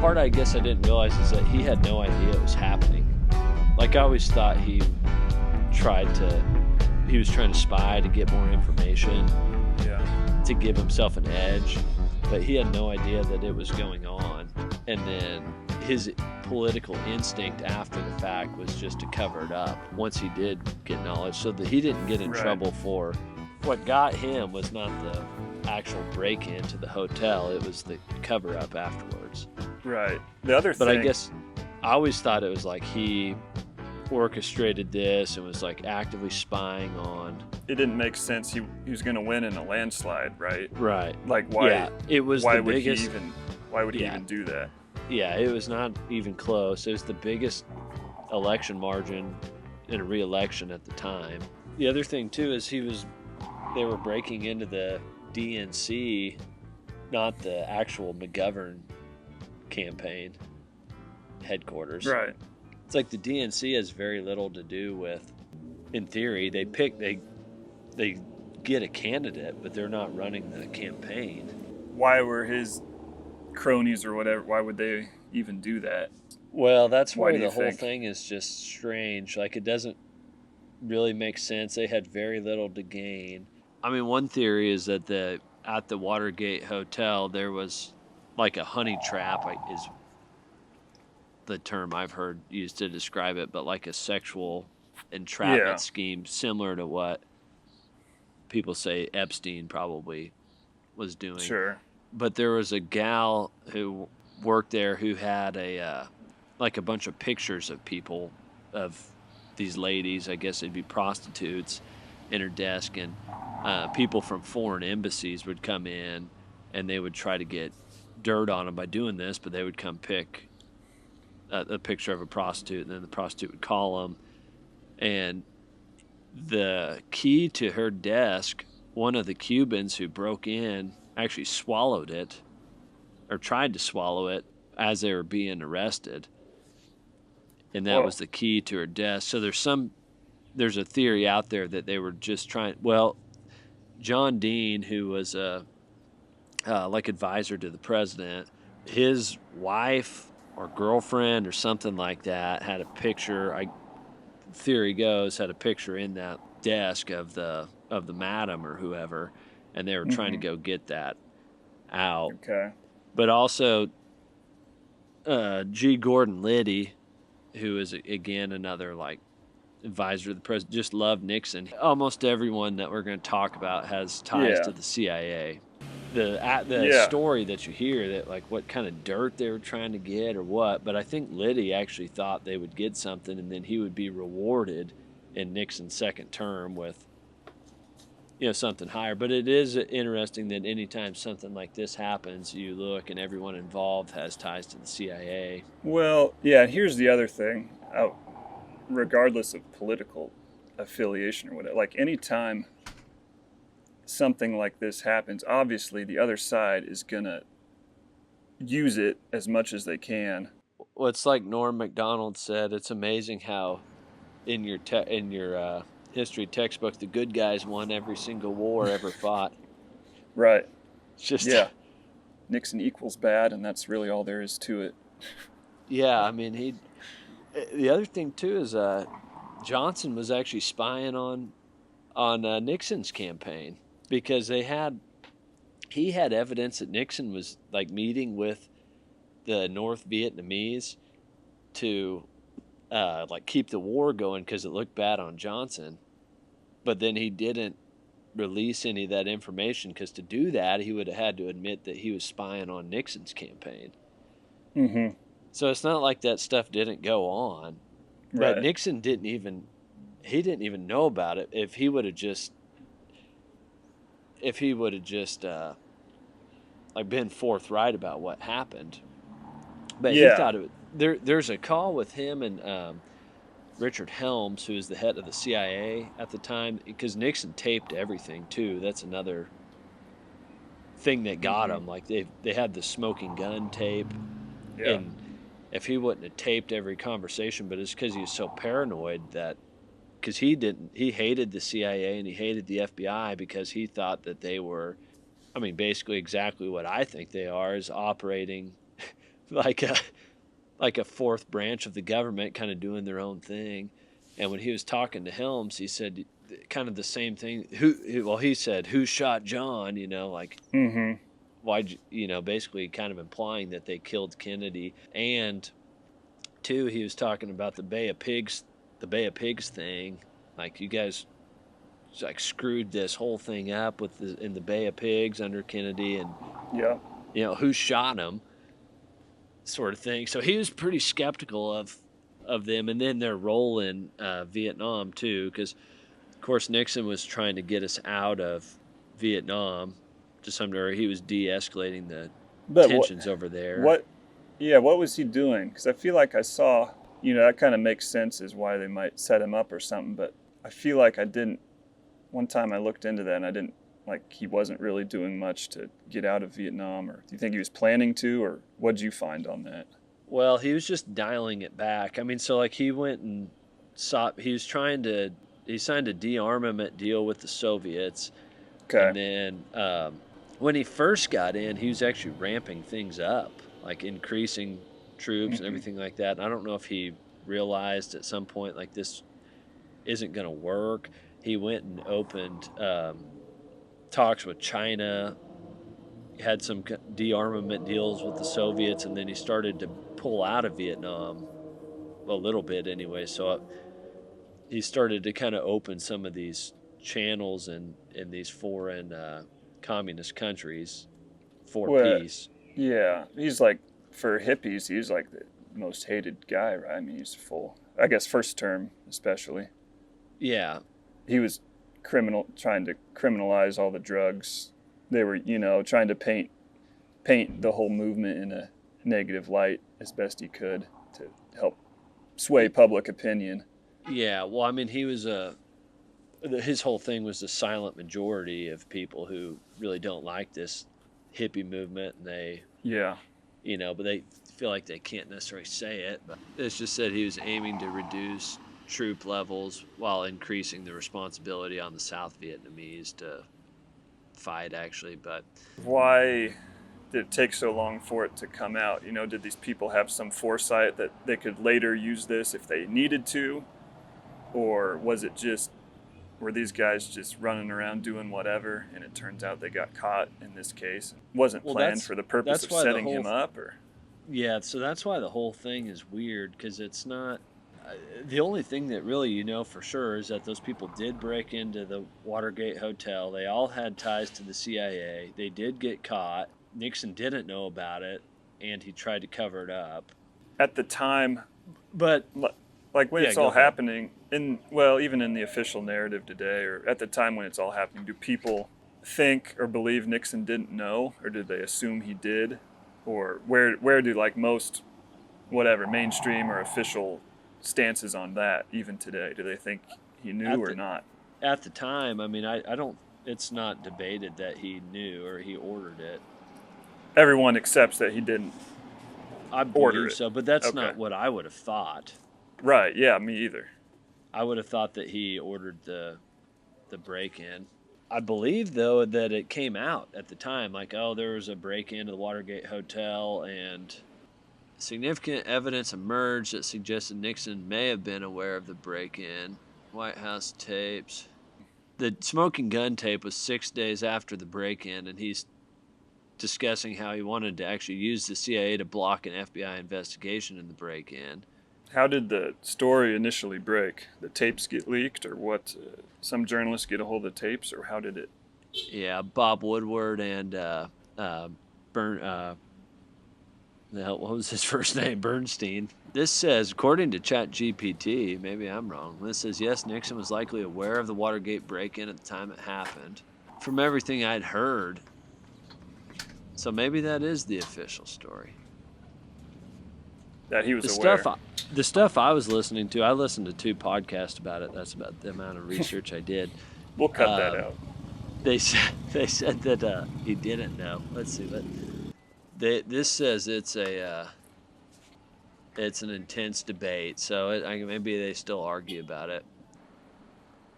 part I guess I didn't realize is that he had no idea it was happening. Like, I always thought he was trying to spy to get more information, to give himself an edge, but he had no idea that it was going on. And then his political instinct after the fact was just to cover it up once he did get knowledge, so that he didn't get in trouble for what got him was not the actual break-in to the hotel, it was the cover-up afterwards. Right. The other thing... But I guess I always thought it was like he orchestrated this and was like actively spying on... It didn't make sense. He was going to win in a landslide, right? Right. Like, why? Yeah, it was why the would biggest... Why would he even do that? Yeah, it was not even close. It was the biggest election margin in a re-election at the time. The other thing, too, is they were breaking into the DNC, not the actual McGovern campaign headquarters. Right. It's like the DNC has very little to do with, in theory, they get a candidate, but they're not running the campaign. Why were his cronies or whatever, why would they even do that? Well, that's why the whole thing is just strange. Like, it doesn't really make sense. They had very little to gain. I mean, one theory is that at the Watergate Hotel, there was like a honey trap, is the term I've heard used to describe it, but like a sexual entrapment scheme similar to what people say Epstein probably was doing. Sure. But there was a gal who worked there who had like a bunch of pictures of people, of these ladies, I guess it'd be prostitutes, in her desk, and people from foreign embassies would come in and they would try to get dirt on them by doing this, but they would come pick a picture of a prostitute, and then the prostitute would call them. And the key to her desk, one of the Cubans who broke in actually swallowed it, or tried to swallow it, as they were being arrested. And that was the key to her desk. So there's a theory out there that they were just trying... Well, John Dean, who was like advisor to the president, his wife or girlfriend or something like that had a picture, theory goes, had a picture in that desk of the madam or whoever, and they were trying to go get that out. Okay. But also G. Gordon Liddy, who is, again, another like advisor to the president, just loved Nixon. Almost everyone that we're going to talk about has ties to the CIA. The story that you hear, that like what kind of dirt they were trying to get or what, but I think Liddy actually thought they would get something, and then he would be rewarded in Nixon's second term with something higher. But it is interesting that anytime something like this happens, you look and everyone involved has ties to the CIA. Well, yeah, here's the other thing. Regardless of political affiliation or whatever, like anytime something like this happens, obviously the other side is going to use it as much as they can. Well, it's like Norm Macdonald said, it's amazing how in your history textbook, the good guys won every single war ever fought. Right. It's just... Yeah. Nixon equals bad, and that's really all there is to it. Yeah, I mean, the other thing, too, is Johnson was actually spying on Nixon's campaign, because he had evidence that Nixon was like meeting with the North Vietnamese to like keep the war going because it looked bad on Johnson. But then he didn't release any of that information, because to do that he would have had to admit that he was spying on Nixon's campaign. Mm-hmm. So it's not like that stuff didn't go on. Right. But Nixon didn't even know about it. If he would have just like been forthright about what happened. But he thought of it. There's a call with him and Richard Helms, who is the head of the CIA at the time, because Nixon taped everything too. That's another thing that got him. Like they had the smoking gun tape, and if he wouldn't have taped every conversation, but it's because he was so paranoid that, because he hated the CIA and he hated the FBI because he thought that they were, I mean, basically exactly what I think they are, is operating like a like a fourth branch of the government kind of doing their own thing. And when he was talking to Helms, he said kind of the same thing. Well, he said, "Who shot John?" Like, Mm-hmm. why, basically kind of implying that they killed Kennedy. And two, he was talking about the Bay of Pigs thing. Like, you guys like screwed this whole thing up in the Bay of Pigs under Kennedy, and Yeah. who shot him, sort of thing. So he was pretty skeptical of them, and then their role in Vietnam too, because of course Nixon was trying to get us out of Vietnam to some degree. He was de-escalating the But tensions over there. what, yeah, what was he doing? Because I feel like I saw, that kind of makes sense as why they might set him up or something. But I feel like I didn't. One time I looked into that and I didn't, like, he wasn't really doing much to get out of Vietnam. Or do you think he was planning to, or what'd you find on that? Well, he was just dialing it back. I mean, so like he went and he signed a de-armament deal with the Soviets. Okay. And then when he first got in, he was actually ramping things up, like increasing troops and Mm-hmm. everything like that. And I don't know if he realized at some point, like, this isn't going to work. He went and opened talks with China, had some de-armament deals with the Soviets, and then he started to pull out of Vietnam a little bit anyway. So he started to kind of open some of these channels in these foreign communist countries for Well, peace. yeah, he's like, for hippies, he's like the most hated guy, right? I mean, he's full. I guess first term especially. Yeah, He was trying to criminalize all the drugs. They were, trying to paint the whole movement in a negative light as best he could to help sway public opinion. yeah. Well, I mean, his whole thing was the silent majority of people who really don't like this hippie movement, and they, Yeah. but they feel like they can't necessarily say it. But it's just that he was aiming to reduce troop levels while increasing the responsibility on the South Vietnamese to fight, actually. But Why did it take so long for it to come out? Did these people have some foresight that they could later use this if they needed to? Or were these guys just running around doing whatever, and it turns out they got caught in this case? It wasn't well, planned for the purpose that's of why the setting whole him up, or? yeah. So that's why the whole thing is weird, because it's not. The only thing that really for sure is that those people did break into the Watergate Hotel. They all had ties to the CIA. They did get caught. Nixon didn't know about it, and he tried to cover it up. At the time, But like when yeah, it's go all ahead. happening, even in the official narrative today, or at the time when it's all happening, do people think or believe Nixon didn't know, or did they assume he did? Or where do, like, most, whatever, mainstream or official stances on that even today? Do they think he knew At or the not? at the time, I mean, I don't. It's not debated that he knew or he ordered it. Everyone accepts that he didn't I order believe it. so, but that's Okay. not what I would have thought. Right. Yeah, me either. I would have thought that he ordered the break in. I believe, though, that it came out at the time, like, oh, there was a break into the Watergate Hotel, and significant evidence emerged that suggested Nixon may have been aware of the break in. White House tapes. The smoking gun tape was 6 days after the break in, and he's discussing how he wanted to actually use the CIA to block an FBI investigation in the break in. How did the story initially break? The tapes get leaked, or what? Some journalists get a hold of the tapes, or how did it? Yeah, Bob Woodward and Bern. What was his first name? Bernstein. This says, according to ChatGPT, maybe I'm wrong. This says, yes, Nixon was likely aware of the Watergate break-in at the time it happened. From everything I'd heard, so maybe that is the official story. That he was The aware. stuff I was listening to, I listened to 2 podcasts about it. That's about the amount of research I did. We'll cut that out. They said that he didn't know. Let's see what this says. It's an intense debate. So maybe they still argue about it.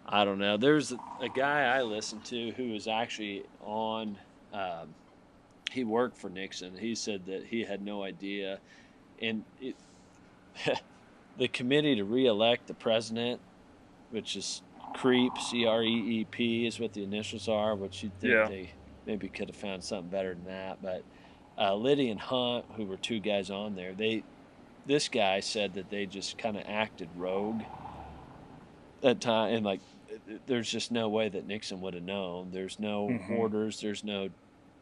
I don't know. There's a guy I listened to who was actually on he worked for Nixon. He said that he had no idea. And the committee to reelect the president, which is CREEP, CREEP is what the initials are, which you'd think Yeah. they maybe could have found something better than that. But Liddy and Hunt, who were two guys on there, this guy said that they just kind of acted rogue at time, and like there's just no way that Nixon would have known. There's no Mm-hmm. orders, there's no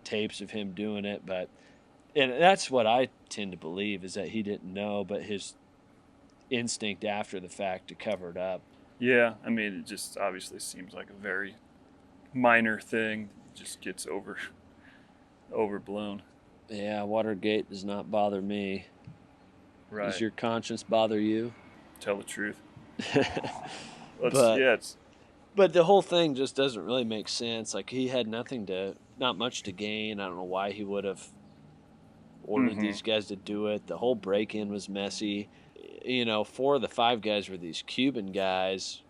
tapes of him doing it, and that's what I tend to believe, is that he didn't know, but his instinct after the fact to cover it up. Yeah, I mean, it just obviously seems like a very minor thing. It just gets overblown. Yeah, Watergate does not bother me. Right. Does your conscience bother you? Tell the truth. but It's but the whole thing just doesn't really make sense. Like, he had not much to gain. I don't know why he would have ordered mm-hmm. these guys to do it. The whole break-in was messy. 4 of the 5 guys were these Cuban guys.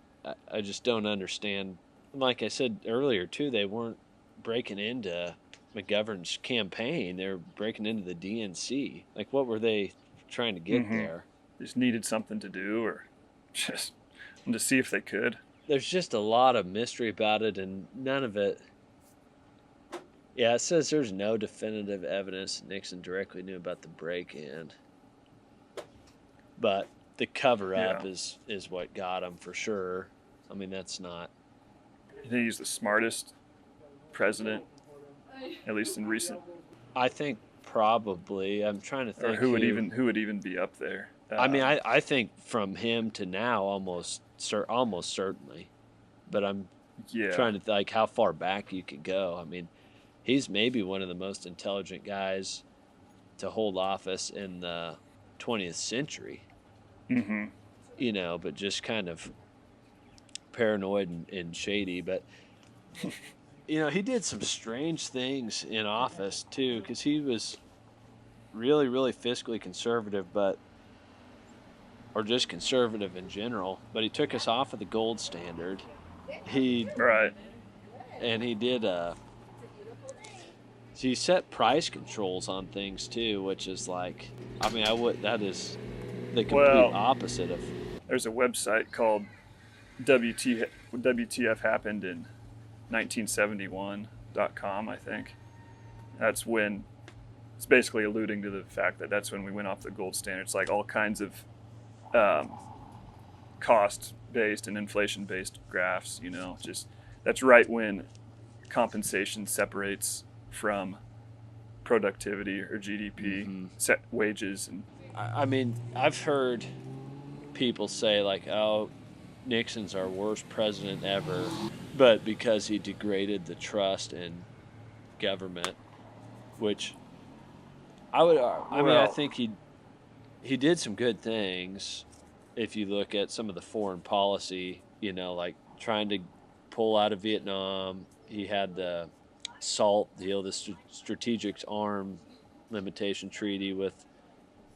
I just don't understand. Like I said earlier too, they weren't breaking into McGovern's campaign. They were breaking into the DNC. Like, what were they trying to get Mm-hmm. there? Just needed something to do, or just to see if they could. There's just a lot of mystery about it, and none of it. Yeah, it says there's no definitive evidence that Nixon directly knew about the break-in. But the cover-up is what got him for sure. I mean, that's not... You think he's the smartest president, at least in recent... I think probably. I'm trying to think. Or who would even be up there? I mean, I think from him to now, almost certainly. But I'm trying to think how far back you could go. I mean, he's maybe one of the most intelligent guys to hold office in the 20th century. Mm-hmm. But just kind of paranoid and shady. But he did some strange things in office too, because he was really, really fiscally conservative, or just conservative in general. But he took us off of the gold standard. Right. And he did. So he set price controls on things too, which is like, I mean, that is the complete opposite of. There's a website called WTF happened in 1971.com, I think. That's when it's basically alluding to the fact that that's when we went off the gold standard. It's like all kinds of cost-based and inflation-based graphs, just that's right when compensation separates from productivity or GDP, set wages. And I mean, I've heard people say like, oh, Nixon's our worst president ever, but because he degraded the trust in government, which I think he did some good things. If you look at some of the foreign policy, like trying to pull out of Vietnam, he had the SALT deal, the Strategic Arm Limitation Treaty with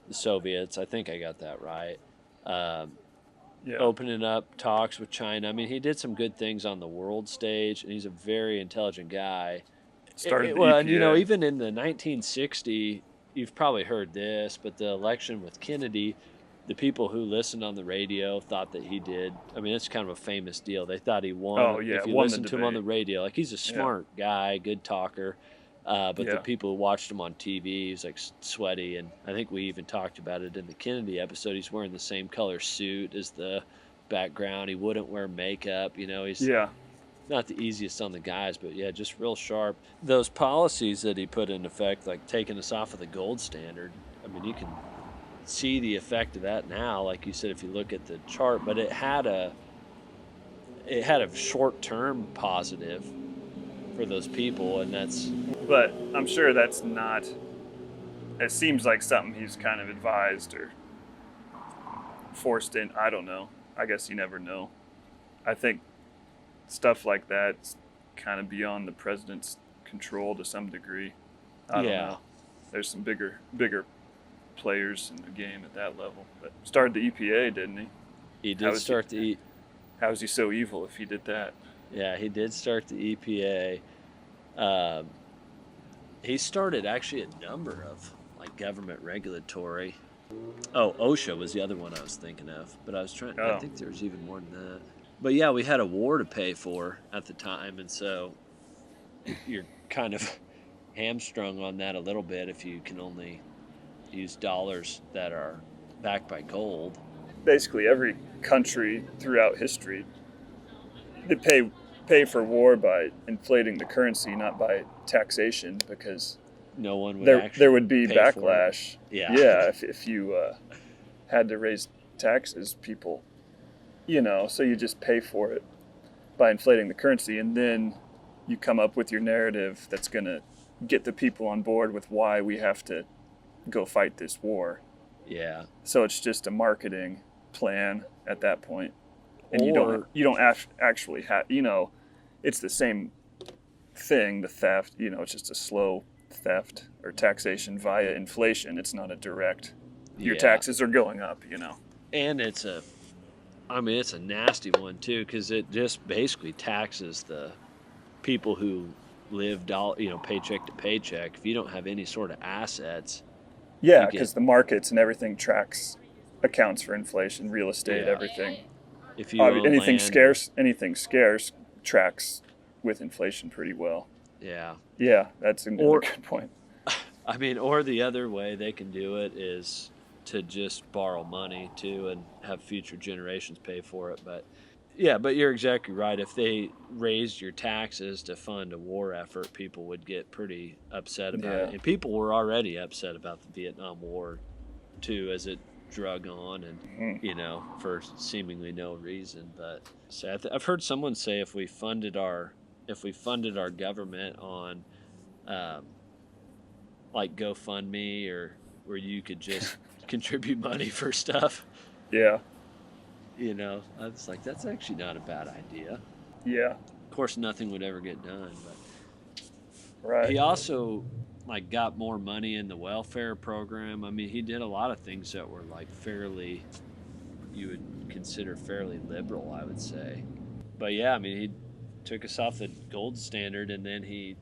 the Soviets. I think I got that right. Opening up talks with China. I mean, he did some good things on the world stage, and he's a very intelligent guy. Started the EPA. And even in the 1960, you've probably heard this, but the election with Kennedy, the people who listened on the radio thought that he did. I mean, it's kind of a famous deal. They thought he won. Oh, yeah, if you listen to him on the radio, like, he's a smart guy, good talker. But the people who watched him on TV, he's like sweaty. And I think we even talked about it in the Kennedy episode. He's wearing the same color suit as the background. He wouldn't wear makeup. He's not the easiest on the guys, but just real sharp. Those policies that he put in effect, like taking us off of the gold standard, I mean, you can see the effect of that now, like you said, if you look at the chart. But it had a short-term positive for those people, and but I'm sure that's not, it seems like something he's kind of advised or forced in. I don't know. I guess you never know. I think stuff like that's kind of beyond the president's control to some degree. I don't know. There's some bigger players in the game at that level. But started the EPA, didn't he? He did start the. How is he so evil if he did that? Yeah, he did start the EPA. He started actually a number of like government regulatory. Oh, OSHA was the other one I was thinking of, but I Oh, think there was even more than that. But yeah, we had a war to pay for at the time, and so you're kind of hamstrung on that a little bit if you can only use dollars that are backed by gold. basically every country throughout history, they pay for war by inflating the currency, not by taxation, because No one would there actually would be pay for it. backlash. Yeah. Yeah, if you had to raise taxes, people, so you just pay for it by inflating the currency, and then you come up with your narrative that's going to get the people on board with why we have to go fight this war. Yeah. So it's just a marketing plan at that point, and Or you don't actually have, it's the same thing. The theft, it's just a slow theft or taxation via inflation. It's not a direct. Your yeah. taxes are going up. And it's a nasty one too, because it just basically taxes the people who live paycheck to paycheck. If you don't have any sort of assets, Yeah, you get because the markets and everything accounts for inflation, real estate, yeah. everything. If you own land, Anything scarce tracks with inflation pretty well. yeah. Yeah, that's a Or good point. I mean, or the other way they can do it is to just borrow money too and have future generations pay for it. But yeah, but you're exactly right. If they raised your taxes to fund a war effort, people would get pretty upset about Yeah, it. And people were already upset about the Vietnam War too, as it drug on and, for seemingly no reason. But so I've heard someone say if we funded our government on um, like GoFundMe or where you could just contribute money for stuff. yeah, I was like, that's actually not a bad idea. yeah. Of course, nothing would ever get done, but Right. he also like got more money in the welfare program. I mean, he did a lot of things that were like you would consider fairly liberal, I would say. But yeah, I mean, he took us off the gold standard, and then he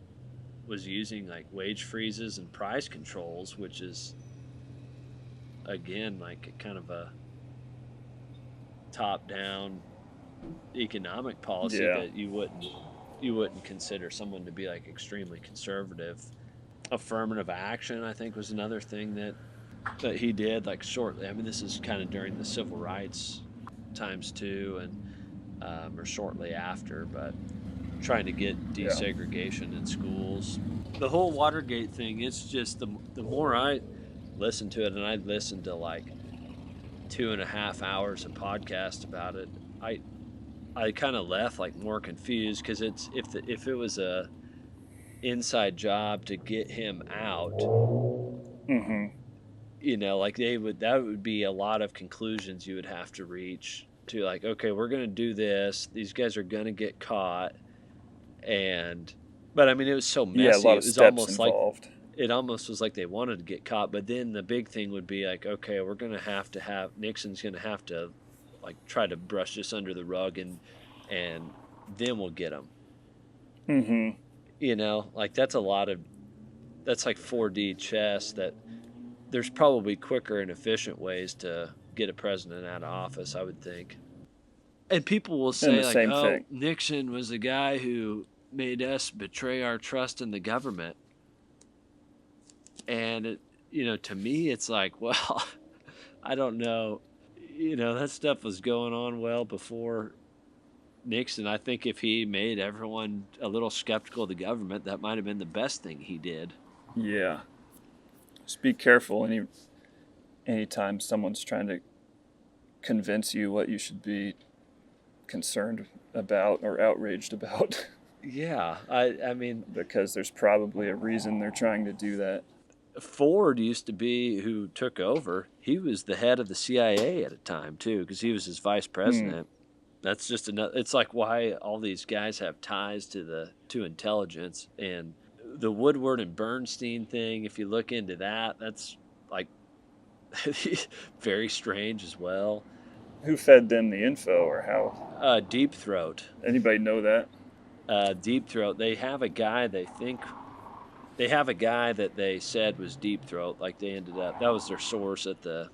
was using like wage freezes and price controls, which is again like a kind of a top-down economic policy Yeah. that you wouldn't consider someone to be like extremely conservative. Affirmative action, I think, was another thing that he did like shortly. I mean, this is kind of during the civil rights times too, and or shortly after, but trying to get desegregation in schools. The whole Watergate thing, it's just the more I listen to it, and I listened to like 2.5 hours of podcast about it, I kind of left like more confused, because it's if it was a inside job to get him out, Mm-hmm. like that would be a lot of conclusions you would have to reach to, like, okay, we're going to do this, these guys are going to get caught, but I mean, it was so Yeah, a messy. lot It of was steps almost like involved. it almost was like they wanted to get caught, but then the big thing would be like, okay, we're going to have Nixon's going to have to like try to brush this under the rug, and then we'll get him. Mm-hmm. Like that's like 4D chess. That there's probably quicker and efficient ways to get a president out of office, I would think. And people will And say the like, same oh, thing. Nixon was the guy who made us betray our trust in the government. And to me, it's like, well, I don't know. That stuff was going on well before Nixon. I think if he made everyone a little skeptical of the government, that might have been the best thing he did. Yeah. Just be careful anytime someone's trying to convince you what you should be concerned about or outraged about. Yeah, I mean, because there's probably a reason they're trying to do that. Ford used to be, who took over, he was the head of the CIA at a time too, because he was his vice president. That's just another. It's like why all these guys have ties to intelligence. And the Woodward and Bernstein thing, if you look into that, that's like very strange as well. Who fed them the info, or how? Deep Throat. Anybody know that? Deep Throat. They have a guy they think they have a guy that they said was Deep Throat. Like they ended up, that was their source at the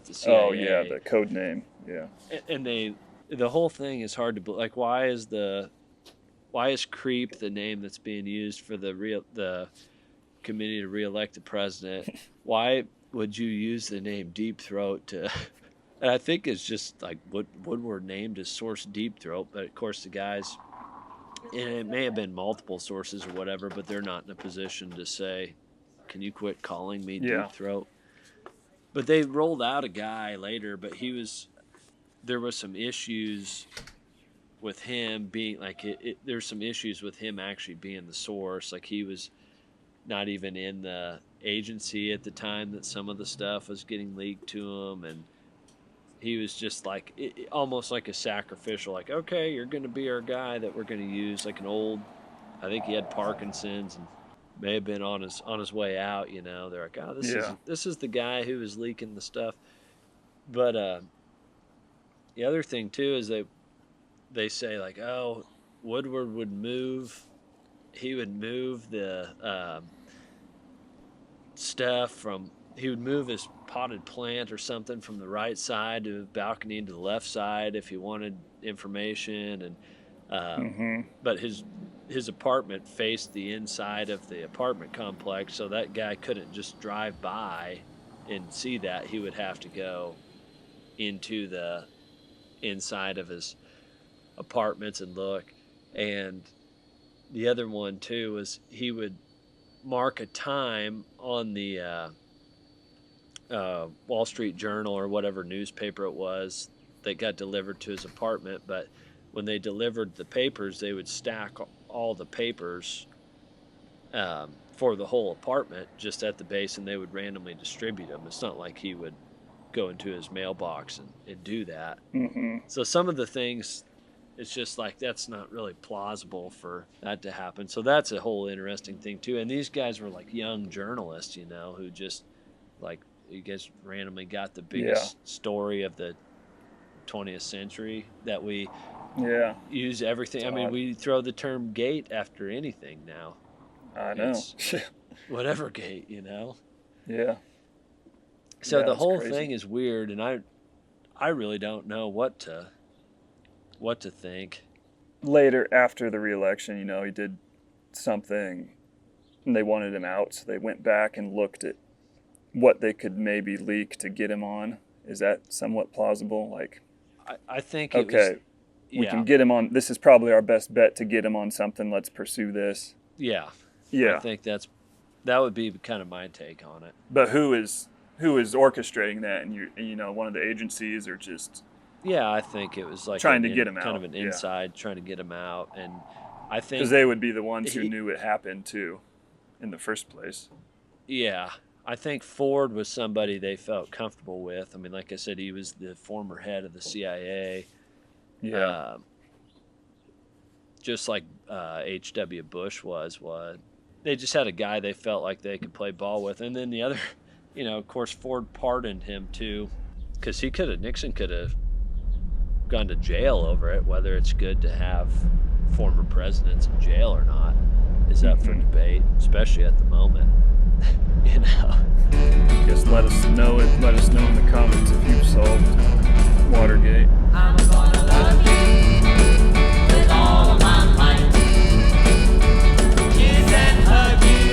CIA. Oh yeah, the code name. Yeah. And the whole thing is hard to believe. Like, why is Creep the name that's being used for the committee to reelect the president? Why would you use the name Deep Throat to? And I think it's just like Woodward named his source Deep Throat, but of course the guys, and it may have been multiple sources or whatever, but they're not in a position to say, "Can you quit calling me Deep Throat?" But they rolled out a guy later, but there was some issues with him being like there's some issues with him actually being the source. Like he was not even in the agency at the time that some of the stuff was getting leaked to him, and he was just like almost like a sacrificial, like, okay, you're going to be our guy that we're going to use, like an old, I think he had Parkinson's and may have been on his way out, you know. They're like, oh, this is the guy who was leaking the stuff. But the other thing too is they say like, oh, Woodward would move the stuff from, he would move his potted plant or something from the right side to the balcony to the left side if he wanted information, and but his apartment faced the inside of the apartment complex, so that guy couldn't just drive by and see that. He would have to go into the inside of his apartments and look. And the other one too was he would mark a time on the Wall Street Journal or whatever newspaper it was that got delivered to his apartment, but when they delivered the papers, they would stack all the papers for the whole apartment just at the base, and they would randomly distribute them. It's not like he would go into his mailbox and do that. So some of the things, it's just like that's not really plausible for that to happen. So that's a whole interesting thing too. And these guys were like young journalists, you know, who just like, you guys randomly got the biggest story of the 20th century that we use everything. It's odd. We throw the term gate after anything now. I know. Whatever gate, you know? Yeah. So the whole thing is weird, and I really don't know what to think. Later, after the re-election, you know, he did something, and they wanted him out, so they went back and looked at what they could maybe leak to get him on. Is that somewhat plausible? Like, I think we can get him on. This is probably our best bet to get him on something. Let's pursue this. Yeah. I think that would be kind of my take on it. But who is orchestrating that? And you know, one of the agencies, or just I think it was like trying to get him kind out. of an inside trying to get him out, and I think because they would be the ones who knew it happened too, in the first place. Yeah. I think Ford was somebody they felt comfortable with. I mean, like I said, he was the former head of the CIA. Yeah. Just like H.W. Bush was. They just had a guy they felt like they could play ball with. And then the other, you know, of course, Ford pardoned him too, because Nixon could have gone to jail over it. Whether it's good to have former presidents in jail or not is up for debate, especially at the moment. You know. Just let us know in the comments if you've solved Watergate. I'm gonna love you with all of my might. Kiss and hug you,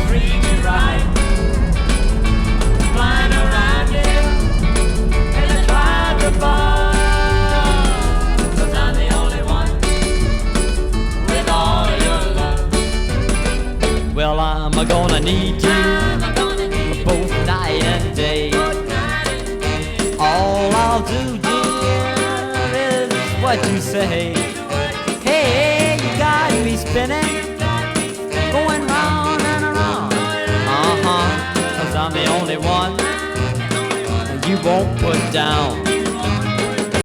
treat you right. Flying around you in a cloud above. 'Cause I'm the only one with all of your love. Well, I'm gonna need you both night and day. All I'll do, dear, is what you say. Hey, you got me spinning, going round and around. 'Cause I'm the only one you won't put down.